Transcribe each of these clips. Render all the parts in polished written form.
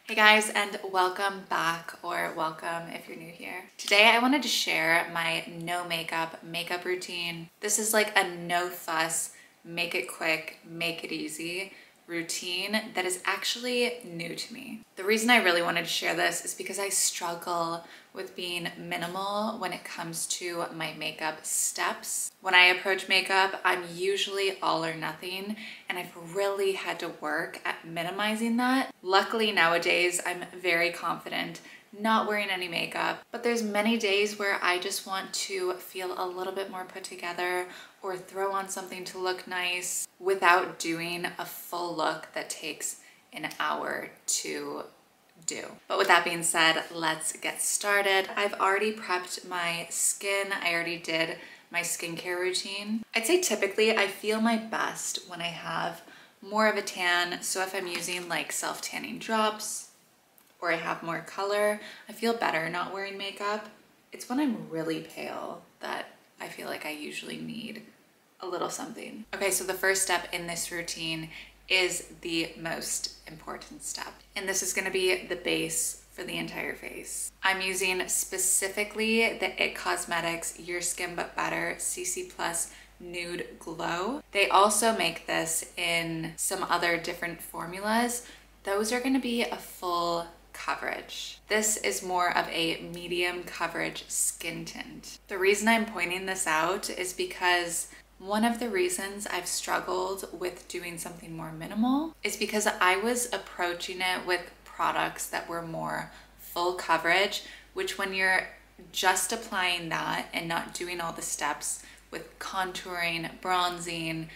Hey guys, and welcome back, or welcome if you're new here. Today I wanted to share my no makeup routine. This is like a no fuss, make it quick, make it easy routine that is actually new to me. The reason I really wanted to share this is because I struggle with being minimal when it comes to my makeup steps. When I approach makeup, I'm usually all or nothing, and I've really had to work at minimizing that. Luckily nowadays, I'm very confident not wearing any makeup, but there's many days where I just want to feel a little bit more put together or throw on something to look nice without doing a full look that takes an hour to do. But with that being said, let's get started. I've already prepped my skin. I already did my skincare routine. I'd say typically I feel my best when I have more of a tan. So if I'm using like self-tanning drops or I have more color, I feel better not wearing makeup. It's when I'm really pale that I feel like I usually need a little something. Okay, so the first step in this routine is the most important step. And this is gonna be the base for the entire face. I'm using specifically the IT Cosmetics Your Skin But Better CC Plus Nude Glow. They also make this in some other different formulas. Those are gonna be a full coverage. This is more of a medium coverage skin tint. The reason I'm pointing this out is because one of the reasons I've struggled with doing something more minimal is because I was approaching it with products that were more full coverage, which when you're just applying that and not doing all the steps with contouring, bronzing,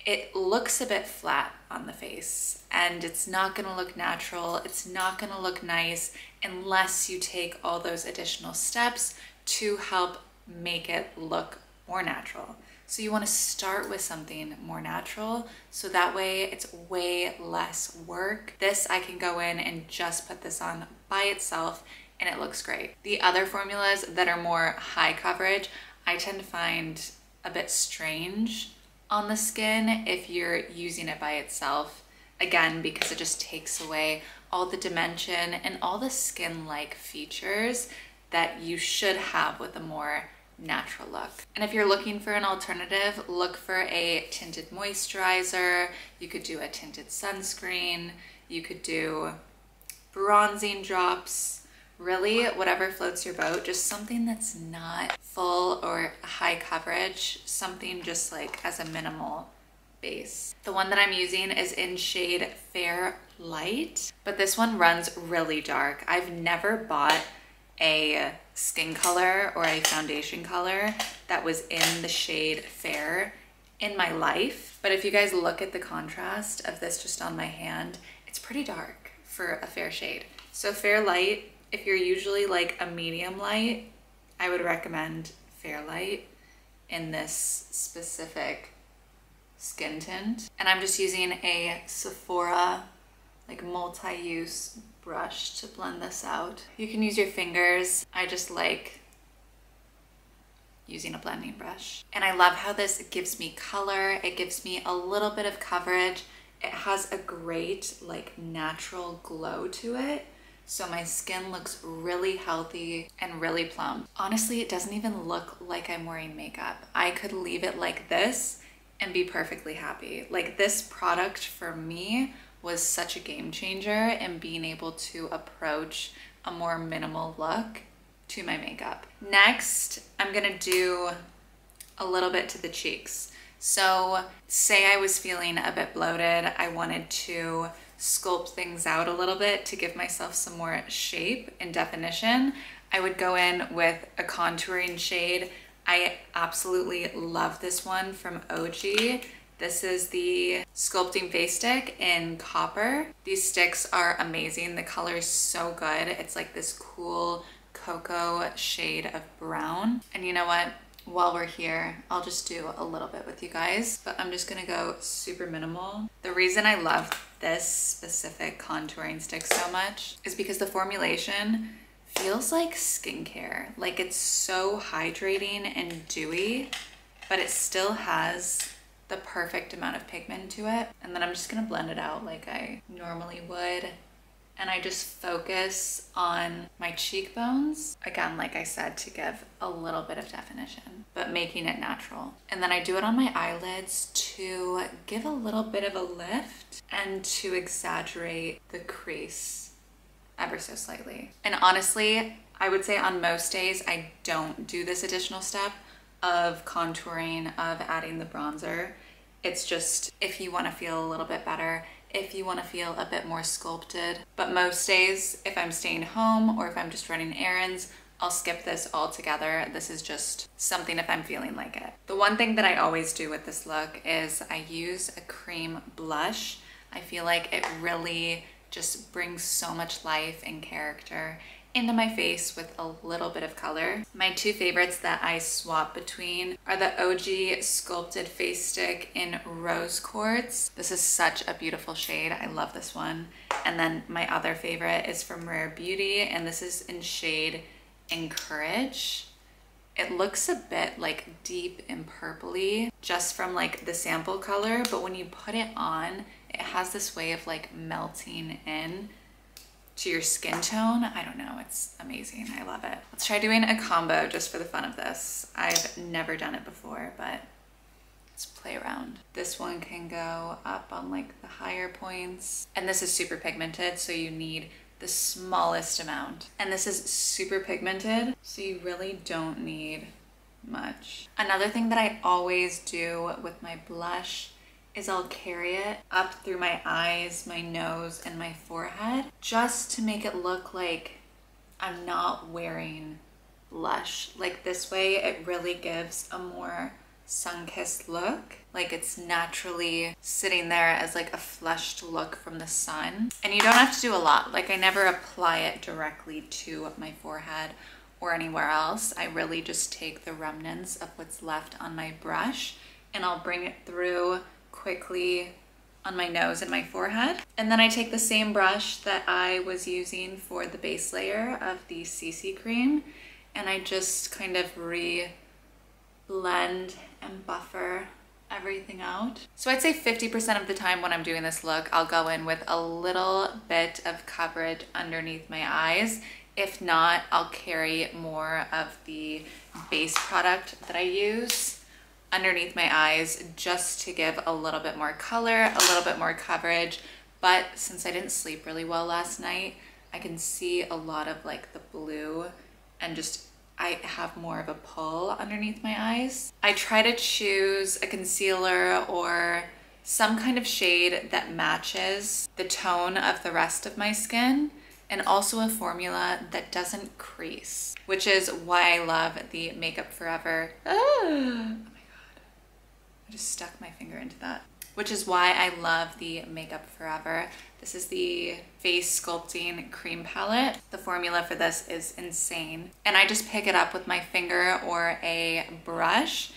it looks a bit flat on the face and it's not gonna look natural. It's not gonna look nice unless you take all those additional steps to help make it look more natural. So you want to start with something more natural so that way it's way less work. This I can go in and just put this on by itself and it looks great. The other formulas that are more high coverage, I tend to find a bit strange on the skin if you're using it by itself. Again, because it just takes away all the dimension and all the skin-like features that you should have with a more natural look. And if you're looking for an alternative, look for a tinted moisturizer. You could do a tinted sunscreen. You could do bronzing drops. Really, whatever floats your boat, just something that's not full or high coverage, something just like as a minimal base. The one that I'm using is in shade Fair Light, but this one runs really dark. I've never bought a skin color or a foundation color that was in the shade Fair in my life. But if you guys look at the contrast of this just on my hand, it's pretty dark for a fair shade. So Fair Light, if you're usually like a medium light, I would recommend Fair Light in this specific skin tint. And I'm just using a Sephora like multi-use brush to blend this out. You can use your fingers. I just like using a blending brush. And I love how this gives me color. It gives me a little bit of coverage. It has a great like natural glow to it. So my skin looks really healthy and really plump. Honestly, it doesn't even look like I'm wearing makeup. I could leave it like this and be perfectly happy. Like this product for me was such a game changer in being able to approach a more minimal look to my makeup. Next, I'm gonna do a little bit to the cheeks. So say I was feeling a bit bloated, I wanted to sculpt things out a little bit to give myself some more shape and definition. I would go in with a contouring shade. I absolutely love this one from OGEE. This is the Sculpting Face Stick in Copper. These sticks are amazing. The color is so good. It's like this cool cocoa shade of brown. And you know what? While we're here, I'll just do a little bit with you guys, but I'm just gonna go super minimal. The reason I love this specific contouring stick so much is because the formulation feels like skincare. Like it's so hydrating and dewy, but it still has the perfect amount of pigment to it. And then I'm just gonna blend it out like I normally would and I just focus on my cheekbones. Again, like I said, to give a little bit of definition, but making it natural. And then I do it on my eyelids to give a little bit of a lift and to exaggerate the crease ever so slightly. And honestly, I would say on most days, I don't do this additional step of contouring, of adding the bronzer. It's just if you want to feel a little bit better, if you want to feel a bit more sculpted. But most days, if I'm staying home or if I'm just running errands, I'll skip this altogether. This is just something if I'm feeling like it. The one thing that I always do with this look is I use a cream blush. I feel like it really just brings so much life and character into my face with a little bit of color. My two favorites that I swap between are the OGEE Sculpted Face Stick in Rose Quartz. This is such a beautiful shade. I love this one. And then my other favorite is from Rare Beauty, and this is in shade Encourage. It looks a bit like deep and purpley just from like the sample color, but when you put it on, it has this way of like melting in to your skin tone. I don't know, it's amazing. I love it. Let's try doing a combo just for the fun of this. I've never done it before, but let's play around. This one can go up on like the higher points. And this is super pigmented, so you need the smallest amount. And this is super pigmented, so you really don't need much. Another thing that I always do with my blush is I'll carry it up through my eyes, my nose, and my forehead, just to make it look like I'm not wearing blush. Like this way, it really gives a more sun-kissed look. Like it's naturally sitting there as like a flushed look from the sun. And you don't have to do a lot. Like I never apply it directly to my forehead or anywhere else. I really just take the remnants of what's left on my brush and I'll bring it through quickly on my nose and my forehead. And then I take the same brush that I was using for the base layer of the CC cream, and I just kind of blend and buffer everything out. So I'd say 50% of the time when I'm doing this look, I'll go in with a little bit of coverage underneath my eyes. If not, I'll carry more of the base product that I use underneath my eyes just to give a little bit more color, a little bit more coverage. But since I didn't sleep really well last night, I can see a lot of like the blue and just I have more of a pull underneath my eyes. I try to choose a concealer or some kind of shade that matches the tone of the rest of my skin, and also a formula that doesn't crease, which is why I love the Makeup Forever. Oh my God, I just stuck my finger into that. Which is why I love the Makeup Forever. This is the Face Sculpting Cream Palette. The formula for this is insane. And I just pick it up with my finger or a brush,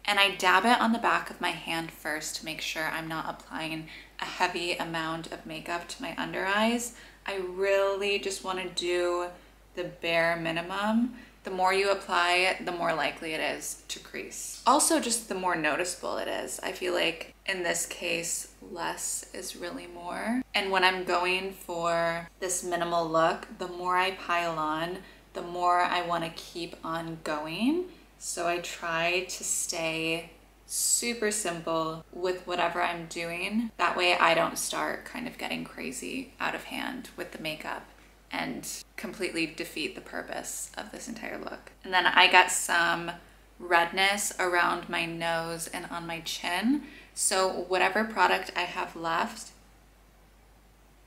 and I dab it on the back of my hand first to make sure I'm not applying a heavy amount of makeup to my under eyes. I really just want to do the bare minimum. The more you apply, the more likely it is to crease. Also, just the more noticeable it is. I feel like in this case, less is really more. And when I'm going for this minimal look, the more I pile on, the more I want to keep on going. So I try to stay super simple with whatever I'm doing. That way I don't start kind of getting crazy out of hand with the makeup and completely defeat the purpose of this entire look. And then I got some redness around my nose and on my chin. So whatever product I have left,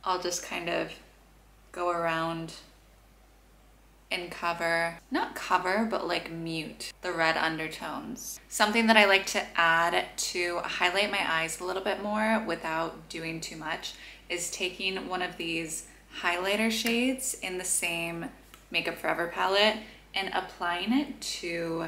I'll just kind of go around and cover, not cover, but like mute the red undertones. Something that I like to add to highlight my eyes a little bit more without doing too much is taking one of these highlighter shades in the same Makeup Forever palette and applying it to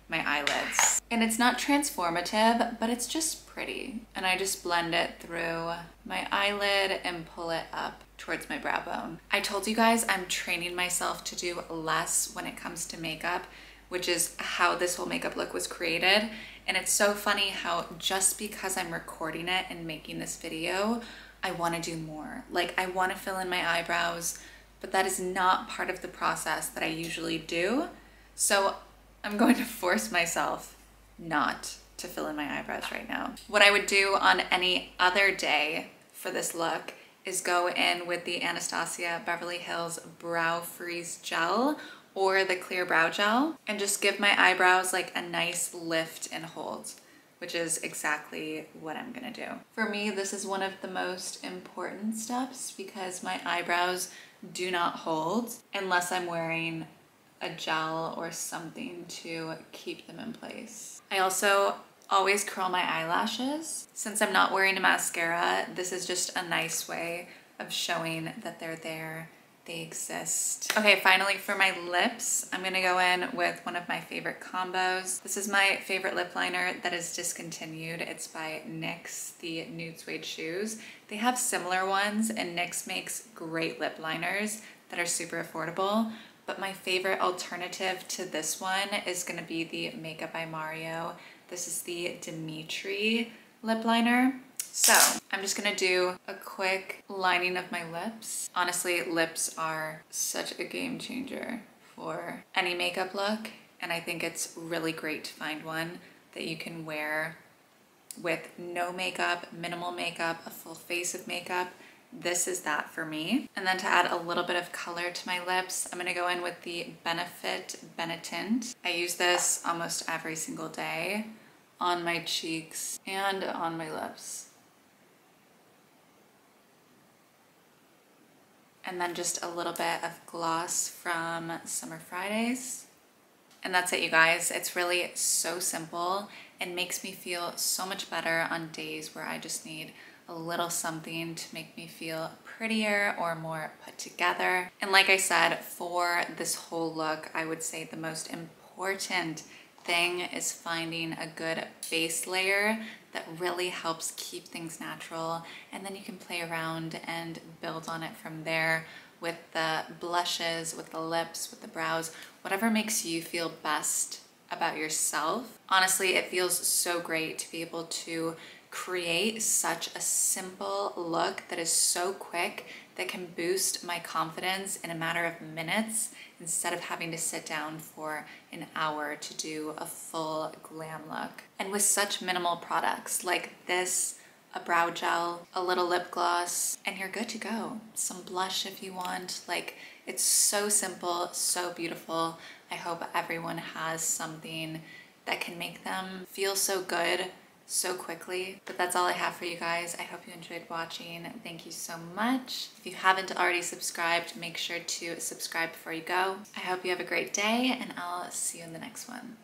my eyelids. And it's not transformative, but it's just pretty. And I just blend it through my eyelid and pull it up towards my brow bone. I told you guys I'm training myself to do less when it comes to makeup, which is how this whole makeup look was created. And it's so funny how just because I'm recording it and making this video, I want to do more. Like, I want to fill in my eyebrows, but that is not part of the process that I usually do. So I'm going to force myself not to fill in my eyebrows right now. What I would do on any other day for this look is go in with the Anastasia Beverly Hills Brow Freeze Gel or the Clear Brow Gel and just give my eyebrows like a nice lift and hold, which is exactly what I'm gonna do. For me, this is one of the most important steps because my eyebrows do not hold unless I'm wearing a gel or something to keep them in place. I also always curl my eyelashes. Since I'm not wearing a mascara, this is just a nice way of showing that they're there, they exist. Okay, finally for my lips, I'm gonna go in with one of my favorite combos. This is my favorite lip liner that is discontinued. It's by NYX, the Nude Suede Shoes. They have similar ones and NYX makes great lip liners that are super affordable. But my favorite alternative to this one is gonna be the Makeup by Mario. This is the Dimitri lip liner. So I'm just gonna do a quick lining of my lips. Honestly, lips are such a game changer for any makeup look. And I think it's really great to find one that you can wear with no makeup, minimal makeup, a full face of makeup. This is that for me. And then to add a little bit of color to my lips, I'm gonna go in with the Benefit Benetint. I use this almost every single day on my cheeks and on my lips. And then just a little bit of gloss from Summer Fridays. And that's it, you guys. It's really so simple and makes me feel so much better on days where I just need a little something to make me feel prettier or more put together. And like I said, for this whole look, I would say the most important thing is finding a good base layer that really helps keep things natural, and then you can play around and build on it from there with the blushes, with the lips, with the brows, whatever makes you feel best about yourself. Honestly, it feels so great to be able to create such a simple look that is so quick that can boost my confidence in a matter of minutes instead of having to sit down for an hour to do a full glam look. And with such minimal products like this, a brow gel, a little lip gloss, and you're good to go. Some blush if you want. Like, it's so simple, so beautiful. I hope everyone has something that can make them feel so good so quickly. But that's all I have for you guys. I hope you enjoyed watching. Thank you so much. If you haven't already subscribed, make sure to subscribe before you go. I hope you have a great day, and I'll see you in the next one.